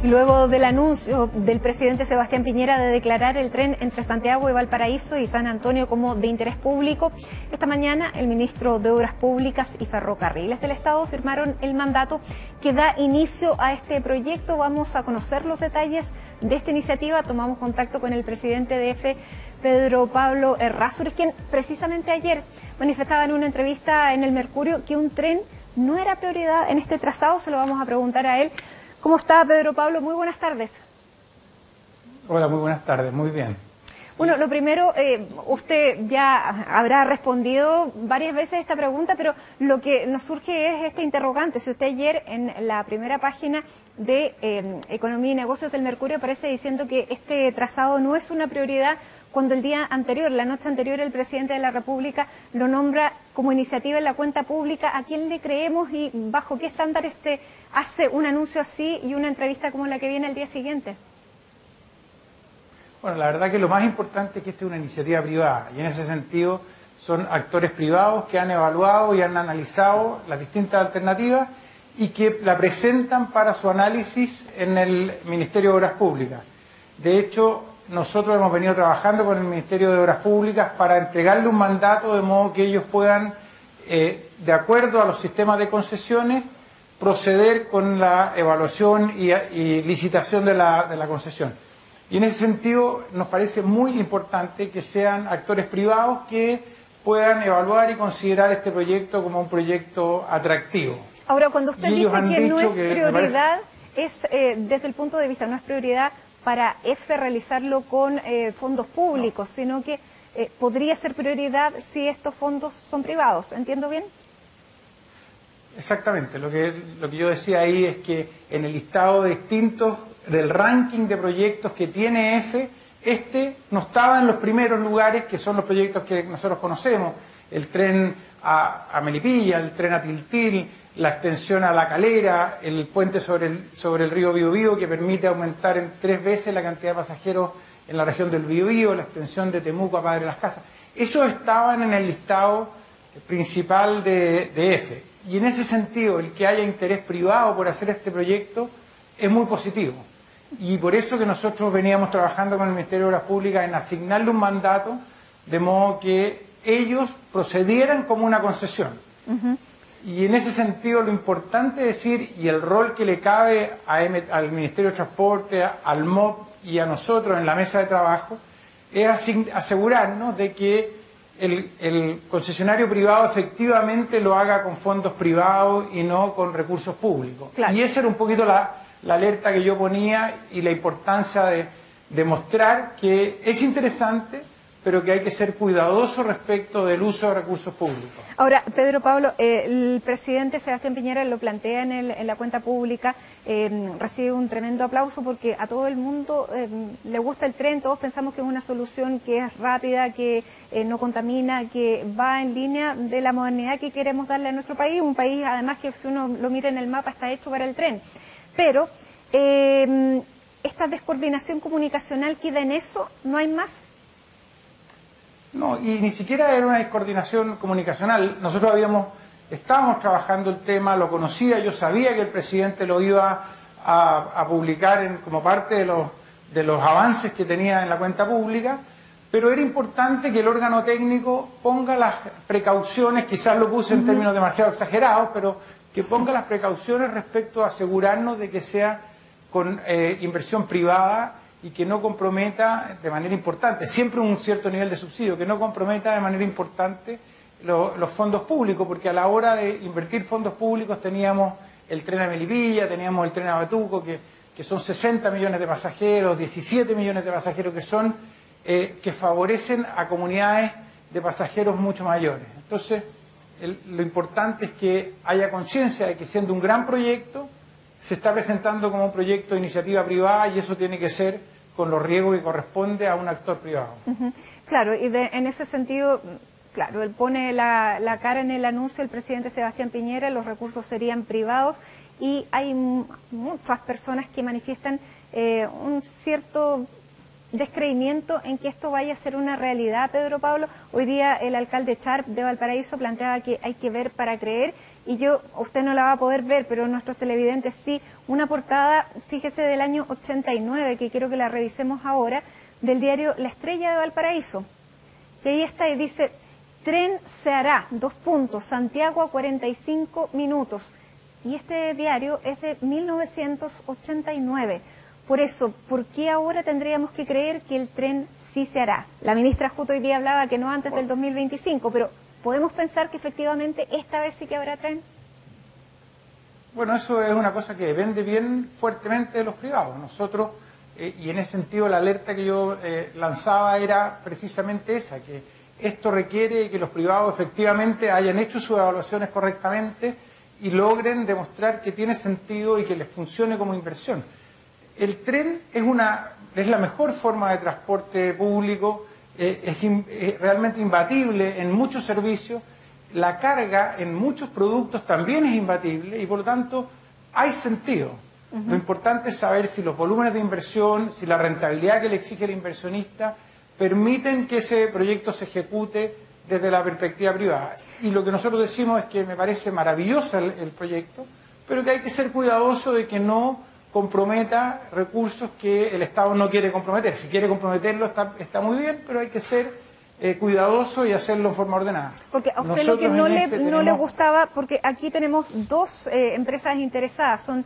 Luego del anuncio del presidente Sebastián Piñera de declarar el tren entre Santiago y Valparaíso y San Antonio como de interés público, esta mañana el ministro de Obras Públicas y Ferrocarriles del Estado firmaron el mandato que da inicio a este proyecto. Vamos a conocer los detalles de esta iniciativa. Tomamos contacto con el presidente de EFE, Pedro Pablo Errázuriz, quien precisamente ayer manifestaba en una entrevista en El Mercurio que un tren no era prioridad en este trazado. Se lo vamos a preguntar a él. ¿Cómo está, Pedro Pablo? Muy buenas tardes. Hola, muy buenas tardes, muy bien. Bueno, lo primero, usted ya habrá respondido varias veces esta pregunta, pero lo que nos surge es este interrogante. Si usted ayer en la primera página de Economía y Negocios del Mercurio aparece diciendo que este trazado no es una prioridad, cuando el día anterior, la noche anterior, el presidente de la República lo nombra como iniciativa en la cuenta pública, ¿a quién le creemos y bajo qué estándares se hace un anuncio así y una entrevista como la que viene al día siguiente? Bueno, la verdad que lo más importante es que esta es una iniciativa privada y en ese sentido son actores privados que han evaluado y han analizado las distintas alternativas y que la presentan para su análisis en el Ministerio de Obras Públicas. De hecho, nosotros hemos venido trabajando con el Ministerio de Obras Públicas para entregarle un mandato de modo que ellos puedan, de acuerdo a los sistemas de concesiones, proceder con la evaluación y licitación de la concesión. Y en ese sentido nos parece muy importante que sean actores privados que puedan evaluar y considerar este proyecto como un proyecto atractivo. Ahora, cuando usted dice que no es prioridad, es desde el punto de vista, no es prioridad para EFE realizarlo con fondos públicos, sino que podría ser prioridad si estos fondos son privados. ¿Entiendo bien? Exactamente. Lo que yo decía ahí es que en el listado de distintos del ranking de proyectos que tiene EFE, este no estaba en los primeros lugares, que son los proyectos que nosotros conocemos: el tren a Melipilla, el tren a Tiltil, la extensión a La Calera, el puente sobre el río Biobío, que permite aumentar en 3 veces la cantidad de pasajeros en la región del Biobío, la extensión de Temuco a Padre Las Casas. Esos estaban en el listado principal de EFE. Y en ese sentido, el que haya interés privado por hacer este proyecto es muy positivo. Y por eso que nosotros veníamos trabajando con el Ministerio de Obras Públicas en asignarle un mandato de modo que ellos procedieran como una concesión. Y en ese sentido lo importante es decir, y el rol que le cabe al Ministerio de Transporte, al MOP y a nosotros en la mesa de trabajo, es asegurarnos de que el concesionario privado efectivamente lo haga con fondos privados y no con recursos públicos. Claro. Y esa era un poquito la alerta que yo ponía y la importancia de demostrar que es interesante, pero que hay que ser cuidadoso respecto del uso de recursos públicos. Ahora, Pedro Pablo, el presidente Sebastián Piñera lo plantea en la cuenta pública, recibe un tremendo aplauso porque a todo el mundo le gusta el tren, todos pensamos que es una solución que es rápida, que no contamina, que va en línea de la modernidad que queremos darle a nuestro país, un país además que si uno lo mira en el mapa está hecho para el tren. Pero esta descoordinación comunicacional queda en eso, ¿no hay más? No, y ni siquiera era una descoordinación comunicacional. Nosotros estábamos trabajando el tema, lo conocía, yo sabía que el presidente lo iba a publicar como parte de los avances que tenía en la cuenta pública, pero era importante que el órgano técnico ponga las precauciones, quizás lo puse en términos demasiado exagerados, pero que ponga las precauciones respecto a asegurarnos de que sea con inversión privada y que no comprometa de manera importante, siempre un cierto nivel de subsidio, que no comprometa de manera importante los fondos públicos, porque a la hora de invertir fondos públicos teníamos el tren a Melipilla, teníamos el tren a Batuco, que son 60 millones de pasajeros, 17 millones de pasajeros que favorecen a comunidades de pasajeros mucho mayores. Entonces, lo importante es que haya conciencia de que siendo un gran proyecto, se está presentando como un proyecto de iniciativa privada y eso tiene que ser con los riesgos que corresponde a un actor privado. Claro, y en ese sentido, claro, él pone la cara en el anuncio, el presidente Sebastián Piñera, los recursos serían privados y hay muchas personas que manifiestan un cierto descreimiento en que esto vaya a ser una realidad, Pedro Pablo? Hoy día el alcalde Sharp de Valparaíso planteaba que hay que ver para creer, y usted no la va a poder ver, pero nuestros televidentes sí, una portada, fíjese, del año 89, que quiero que la revisemos ahora, del diario La Estrella de Valparaíso, que ahí está y dice: tren se hará, Santiago a 45 minutos. Y este diario es de 1989. Por eso, ¿por qué ahora tendríamos que creer que el tren sí se hará? La ministra justo hoy día hablaba que no antes del 2025, pero ¿podemos pensar que efectivamente esta vez sí que habrá tren? Bueno, eso es una cosa que depende bien fuertemente de los privados. Nosotros, y en ese sentido la alerta que yo lanzaba era precisamente esa, que esto requiere que los privados efectivamente hayan hecho sus evaluaciones correctamente y logren demostrar que tiene sentido y que les funcione como inversión. El tren es la mejor forma de transporte público, es realmente imbatible en muchos servicios, la carga en muchos productos también es imbatible y por lo tanto hay sentido. Lo importante es saber si los volúmenes de inversión, si la rentabilidad que le exige el inversionista permiten que ese proyecto se ejecute desde la perspectiva privada. Y lo que nosotros decimos es que me parece maravilloso el proyecto, pero que hay que ser cuidadoso de que no comprometa recursos que el Estado no quiere comprometer. Si quiere comprometerlo está muy bien, pero hay que ser cuidadoso y hacerlo en forma ordenada. Porque a usted lo que no le gustaba, porque aquí tenemos dos empresas interesadas, son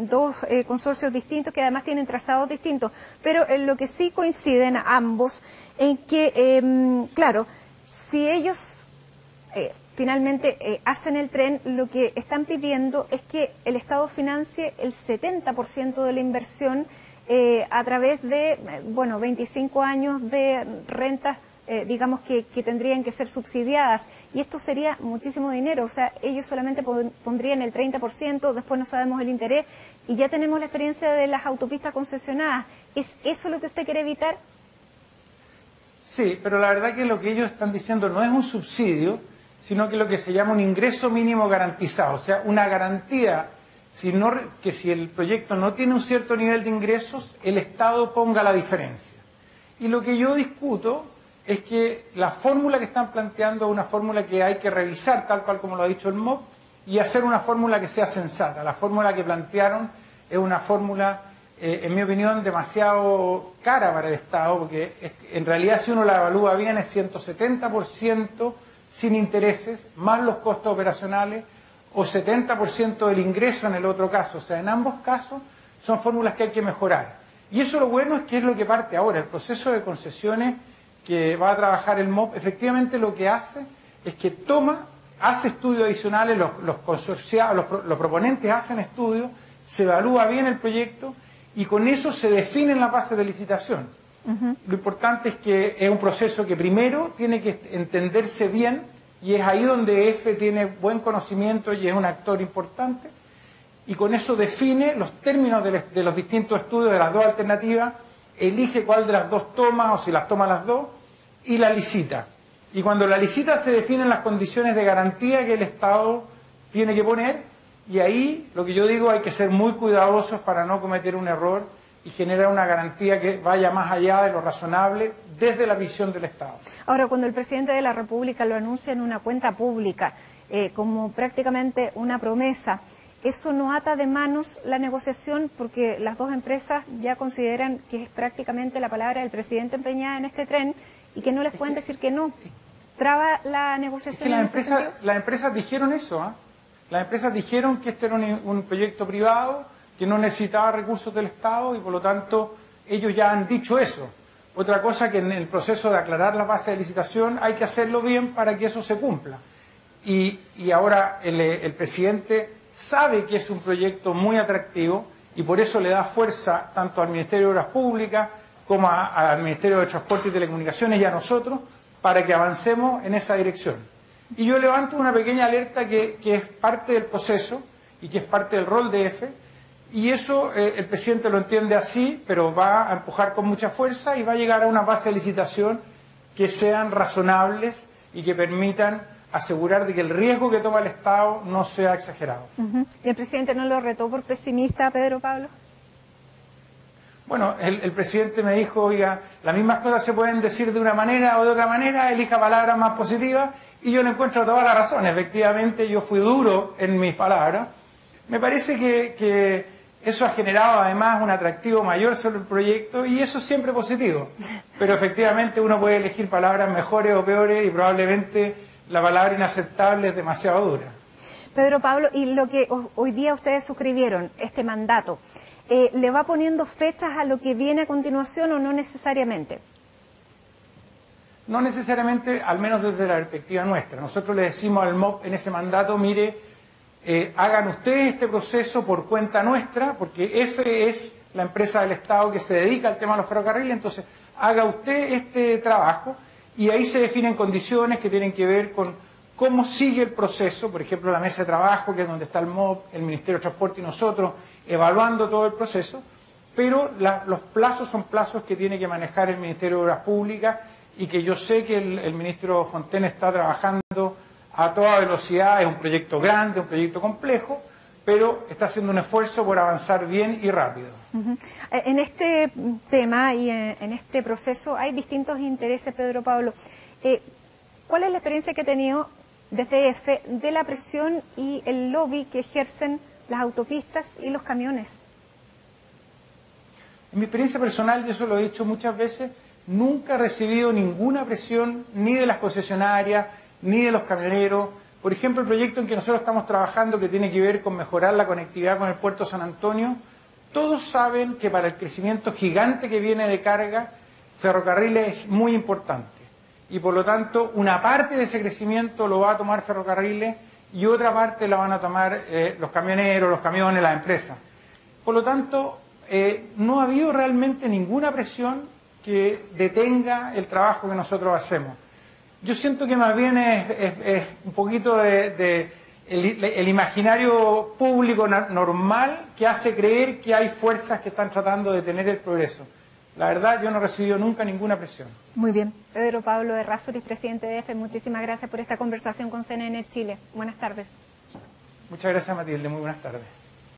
dos consorcios distintos que además tienen trazados distintos, pero en lo que sí coinciden ambos en que, claro, si ellos finalmente hacen el tren, lo que están pidiendo es que el Estado financie el 70% de la inversión a través de, 25 años de rentas, digamos que tendrían que ser subsidiadas, y esto sería muchísimo dinero. O sea, ellos solamente pondrían el 30%, después no sabemos el interés, y ya tenemos la experiencia de las autopistas concesionadas. ¿Es eso lo que usted quiere evitar? Sí, pero la verdad que lo que ellos están diciendo no es un subsidio, sino que lo que se llama un ingreso mínimo garantizado, o sea, una garantía que si el proyecto no tiene un cierto nivel de ingresos, el Estado ponga la diferencia. Y lo que yo discuto es que la fórmula que están planteando es una fórmula que hay que revisar, tal cual como lo ha dicho el MOP, y hacer una fórmula que sea sensata. La fórmula que plantearon es una fórmula, en mi opinión, demasiado cara para el Estado, porque en realidad si uno la evalúa bien es 170% sin intereses, más los costos operacionales, o 70% del ingreso en el otro caso. O sea, en ambos casos son fórmulas que hay que mejorar. Y eso lo bueno es que es lo que parte ahora. El proceso de concesiones que va a trabajar el MOP, efectivamente lo que hace es que hace estudios adicionales, los consorciados, los proponentes hacen estudios, se evalúa bien el proyecto y con eso se definen las bases de licitación. Lo importante es que es un proceso que primero tiene que entenderse bien, y es ahí donde EFE tiene buen conocimiento y es un actor importante, y con eso define los términos de los distintos estudios de las dos alternativas, elige cuál de las dos toma o si las toma las dos y la licita. Y cuando la licita se definen las condiciones de garantía que el Estado tiene que poner, y ahí lo que yo digo, hay que ser muy cuidadosos para no cometer un error y generar una garantía que vaya más allá de lo razonable desde la visión del Estado. Ahora, cuando el presidente de la República lo anuncia en una cuenta pública como prácticamente una promesa, ¿eso no ata de manos la negociación? Porque las dos empresas ya consideran que es prácticamente la palabra del presidente empeñada en este tren y que no les pueden decir que no. ¿Traba la negociación en ese sentido? Las empresas dijeron eso, ¿eh? Las empresas dijeron que este era un proyecto privado, que no necesitaba recursos del Estado y por lo tanto ellos ya han dicho eso. Otra cosa que en el proceso de aclarar las bases de licitación hay que hacerlo bien para que eso se cumpla. Y ahora el presidente sabe que es un proyecto muy atractivo y por eso le da fuerza tanto al Ministerio de Obras Públicas como al Ministerio de Transporte y Telecomunicaciones y a nosotros para que avancemos en esa dirección. Y yo levanto una pequeña alerta que es parte del proceso y que es parte del rol de EFE, y eso el presidente lo entiende así, pero va a empujar con mucha fuerza y va a llegar a una base de licitación que sean razonables y que permitan asegurar de que el riesgo que toma el Estado no sea exagerado. ¿Y el presidente no lo retó por pesimista, Pedro Pablo? Bueno, el presidente me dijo, oiga, las mismas cosas se pueden decir de una manera o de otra manera, elija palabras más positivas, y yo le encuentro toda la razón. Efectivamente, yo fui duro en mis palabras. Me parece que eso ha generado además un atractivo mayor sobre el proyecto, y eso es siempre positivo. Pero efectivamente uno puede elegir palabras mejores o peores, y probablemente la palabra inaceptable es demasiado dura. Pedro Pablo, y lo que hoy día ustedes suscribieron, este mandato, ¿le va poniendo fechas a lo que viene a continuación o no necesariamente? No necesariamente, al menos desde la perspectiva nuestra. Nosotros le decimos al MOP en ese mandato, mire, hagan ustedes este proceso por cuenta nuestra, porque EFE es la empresa del Estado que se dedica al tema de los ferrocarriles, entonces haga usted este trabajo, y ahí se definen condiciones que tienen que ver con cómo sigue el proceso, por ejemplo la mesa de trabajo, que es donde está el MOP, el Ministerio de Transporte y nosotros, evaluando todo el proceso, pero los plazos son plazos que tiene que manejar el Ministerio de Obras Públicas, y que yo sé que el ministro Fontaine está trabajando a toda velocidad. Es un proyecto grande, un proyecto complejo, pero está haciendo un esfuerzo por avanzar bien y rápido. En este tema y en este proceso hay distintos intereses, Pedro Pablo. ¿Cuál es la experiencia que ha tenido desde EFE de la presión y el lobby que ejercen las autopistas y los camiones? En mi experiencia personal, yo eso lo he dicho muchas veces, nunca he recibido ninguna presión ni de las concesionarias, ni de los camioneros. Por ejemplo, el proyecto en que nosotros estamos trabajando, que tiene que ver con mejorar la conectividad con el puerto San Antonio, todos saben que para el crecimiento gigante que viene de carga, Ferrocarriles es muy importante. Y por lo tanto, una parte de ese crecimiento lo va a tomar Ferrocarriles y otra parte la van a tomar los camioneros, los camiones, las empresas. Por lo tanto, no ha habido realmente ninguna presión que detenga el trabajo que nosotros hacemos. Yo siento que más bien es un poquito el imaginario público normal que hace creer que hay fuerzas que están tratando de detener el progreso. La verdad, yo no he recibido nunca ninguna presión. Muy bien. Pedro Pablo Errázuriz, presidente de EFE, muchísimas gracias por esta conversación con CNN Chile. Buenas tardes. Muchas gracias, Matilde. Muy buenas tardes.